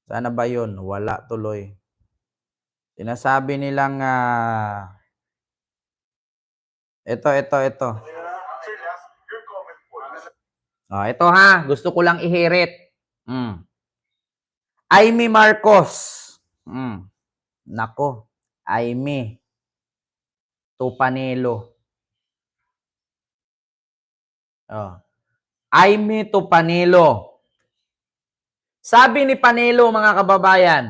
Sana ba yun? Wala tuloy. Sinasabi nilang, ito. Ito ha, gusto ko lang ihirit. Amy Marcos. Nako, Amy Tupanelo. Amy Tupanelo. Sabi ni Panelo, mga kababayan,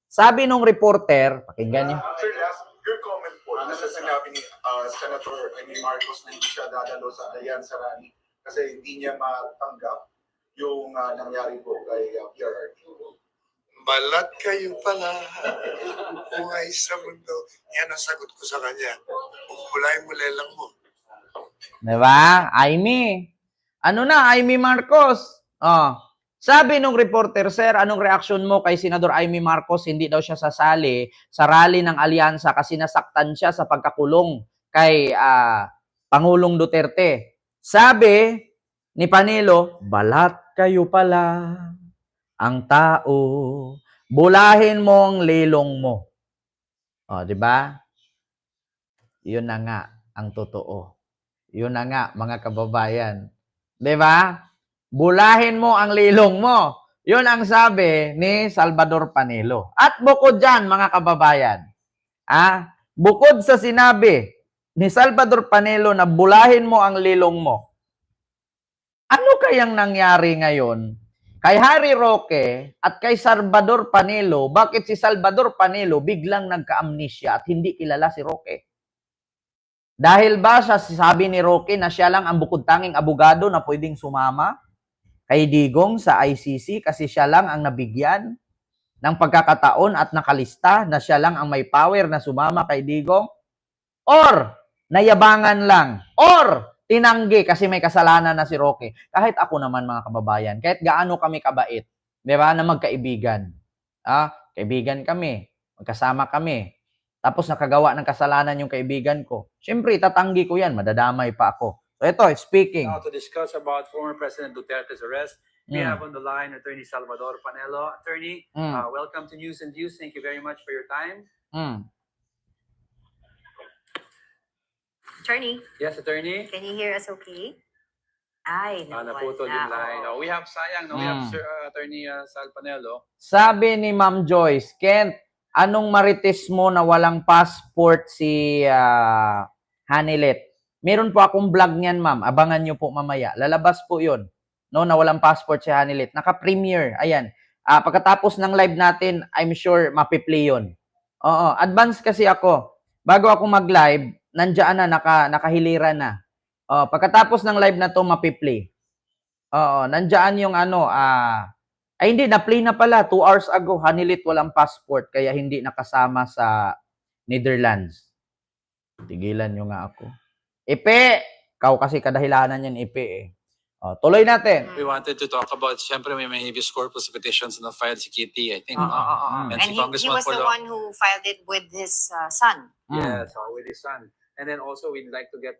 sabi nung reporter, pakinggan niyo. Sir, your comment po, nasa sinabi ni Senator Amy Marcos na hindi siya dadalo sa Allianz Rally kasi hindi niya matanggap yung nangyari po kay PRRD. Balat kayo pala. Buhay sa mundo. Yan ang sagot ko sa kanya. Kulay mo lelang mo. Diba? Amy. Ano na, Amy Marcos? Sabi nung reporter, sir, anong reaction mo kay Senador Amy Marcos? Hindi daw siya sasali sa rally ng alyansa kasi nasaktan siya sa pagkakulong kay Pangulong Duterte. Sabi ni Panelo, balat kayo pala ang tao. Bulahin mo ang lilong mo. Di ba? Yun na nga ang totoo. Yun na nga, mga kababayan. Di ba? Bulahin mo ang lilong mo. Yun ang sabi ni Salvador Panelo. At bukod dyan, mga kababayan, bukod sa sinabi ni Salvador Panelo na bulahin mo ang lilong mo, ano kayang nangyari ngayon kay Harry Roque at kay Salvador Panelo? Bakit si Salvador Panelo biglang nagka-amnesia at hindi kilala si Roque? Dahil ba sabi ni Roque na siya lang ang bukod-tanging abogado na pwedeng sumama kay Digong sa ICC kasi siya lang ang nabigyan ng pagkakataon at nakalista na siya lang ang may power na sumama kay Digong? Or nayabangan lang? Or tinanggi kasi may kasalanan na si Roque? Kahit ako naman, mga kababayan, kahit gaano kami kabait, di ba, na magkaibigan. Kaibigan kami, magkasama kami. Tapos nakagawa ng kasalanan yung kaibigan ko. Siyempre, tatanggi ko yan. Madadamay pa ako. So ito, speaking. Now to discuss about former President Duterte's arrest, we have on the line Attorney Salvador Panelo. Attorney, welcome to News and Views. Thank you very much for your time. Attorney. Yes, Attorney. Can you hear us okay? Ay, naputol yung line. We have sayang, we have Attorney Sal Panelo. Sabi ni Ma'am Joyce, Kent, anong marites mo na walang passport si Hanilet? Meron po akong vlog niyan, ma'am. Abangan nyo po mamaya. Lalabas po yun. No, na walang passport si Hanilet. Naka-premiere. Ayan. Pagkatapos ng live natin, I'm sure mapiplay yun. Oo. Advance kasi ako. Bago ako mag-live, nandiyan na, nakahilira na. Pagkatapos ng live na to, mapiplay. Oo. Nandiyan yung ay hindi, na-play na pala. 2 hours ago, Hanilet walang passport, kaya hindi nakasama sa Netherlands. Tigilan nyo nga ako. Ipe! Kau kasi kadahilanan yan, Ipe eh. Tuloy natin. We wanted to talk about, siyempre may habeas corpus petitions na filed si Kitty, I think. And he was the one who filed it with his son. Yes, with his son. And then also, we'd like to get...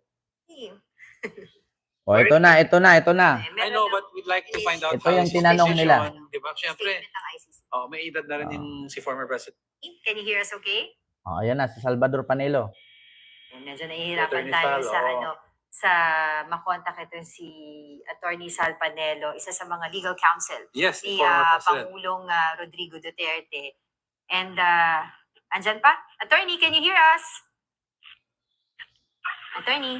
Ito na. I know, but we'd like to find out ito yung tinanong nila. Diba? Siyempre, may edad na rin yung si former president. Can you hear us okay? Ayan na, si Salvador Panelo. Medyo nahihirapan tayo sa makontak ito si Attorney Sal Panelo, isa sa mga legal counsel ni Pangulong Rodrigo Duterte. And andyan pa? Attorney, can you hear us? Attorney?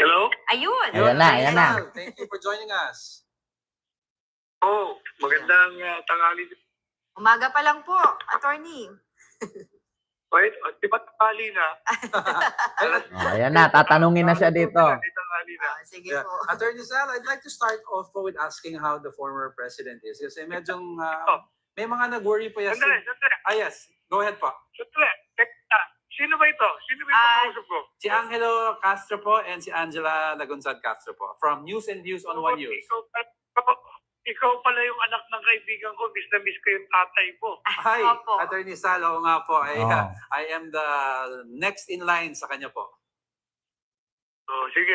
Hello? Ayun. Ayan na. Thank you for joining us. Magandang tanghali. Umaga pa lang po, Attorney. Wait, di ba tanghali na? Ayan na, tatanungin na siya dito. Sige po. Attorney Sal, I'd like to start off with asking how the former president is. Kasi medyo may mga nag-worry po yan. Yes. Go ahead po. Sino ba ito? Sino ba ito kausap ko? Si Angelo Castro po and si Angela Lagunzad Castro po. From News and Views on One News. Ikaw pala yung anak ng kaibigan ko. Miss na miss ko yung tatay mo. Hi, Attorney Sal. Oo nga po. I am the next in line sa kanya po. Sige,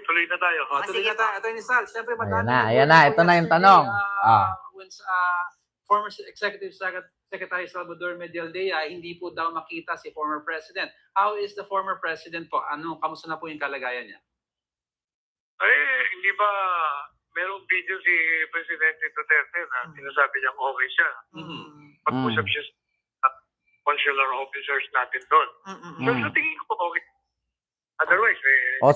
tuloy na tayo. Tuloy na tayo, Attorney Sal. Siyempre, ayan na. Ito na yung tanong. when former Executive Secretary Salvador Medialdea, hindi po daw makita si former President. How is the former President po? Kamusta na po yung kalagayan niya? Hindi ba merong video si Presidente Duterte na sinasabi niyang okay siya. Pag-usap siya sa consular officers natin doon. So, sa tingin ko okay. Otherwise,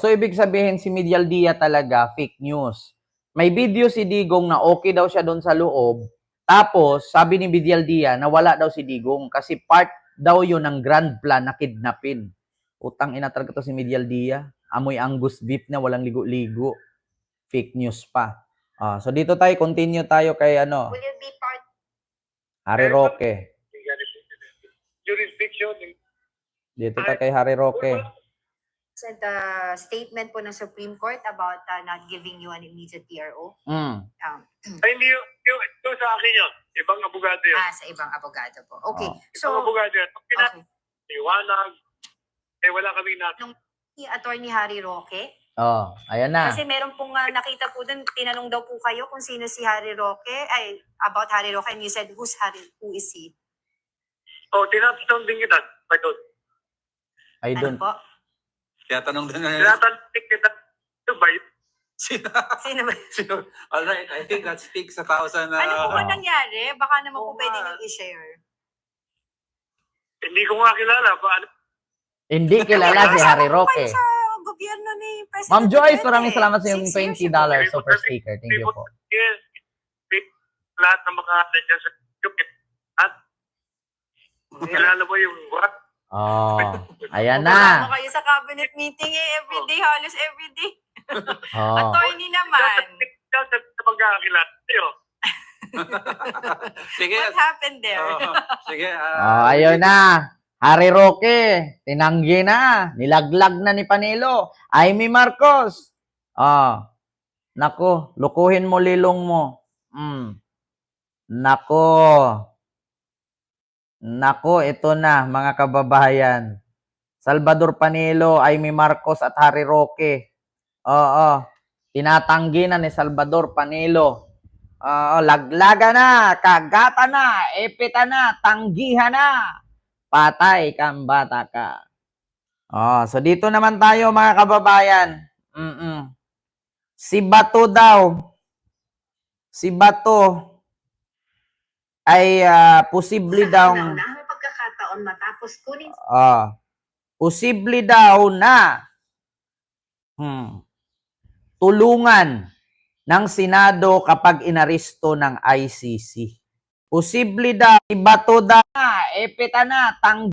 So ibig sabihin si Medialdea talaga, fake news. May video si Digong na okay daw siya doon sa loob. Tapos, sabi ni Medialdea na wala daw si Digong kasi part daw yun ng grand plan na kidnapin. Utang ina talaga to si Medialdea. Amoy Angus beef na walang ligo-ligo. Fake news pa. So dito tayo, continue tayo kay ano. Will you be part? Harry Roque. jurisdiction. Dito tayo kay Harry Roque. Sent a statement po ng Supreme Court about not giving you an immediate PRO. Ay, hindi yung sa akin yun. Ibang abogado yun. Sa ibang abogado po. Okay. Ibang abogado yun. Okay. Iwanag. Wala kami natin. Si Attorney Harry Roque. Ayan na. Kasi meron pong nakita po dun, tinanong daw po kayo kung sino si Harry Roque, about Harry Roque, and you said, who is he? Tinatanong din kita. I Ano don't. po? Tinatanong din na Tinatanong din kita. Ito ba yun? Sino ba? Alright, I think that speaks 1,000. Ano po ba nangyari? Baka naman po pwede nyo i-share. Hindi ko nga kilala. Paano? Hindi kilala si Harry Roque. Kayo sa gobyerno ni President Ma'am Joyce, Duterte. maraming salamat sa yung 6 years $20 ago. super sticker. Thank you po. Yes. Lahat ng mga nandiyan sa at kilala mo yung what? Ayan Wala na. mo kayo sa cabinet meeting everyday, halos everyday. Oh. Attorney naman. Sa pagkakakilala sa'yo. Sige. What happened there? Sige. Ayun na. Harry Roque, tinanggi na. Nilaglag na ni Panelo. Amy Marcos. Nako, lukuhin mo lilong mo. Nako, ito na mga kababayan. Salvador Panelo, Amy Marcos at Harry Roque. Tinatanggi na ni Salvador Panelo. Laglaga na, kagata na, epita na, tanggihan na. Patay kang bata ka. So dito naman tayo mga kababayan. Si Bato daw. Si Bato ay posible daw. May pagkakataon matapos kunin. Posible daw na tulungan ng Senado kapag inaresto ng ICC. Posible daw, ibato daw na, epita na,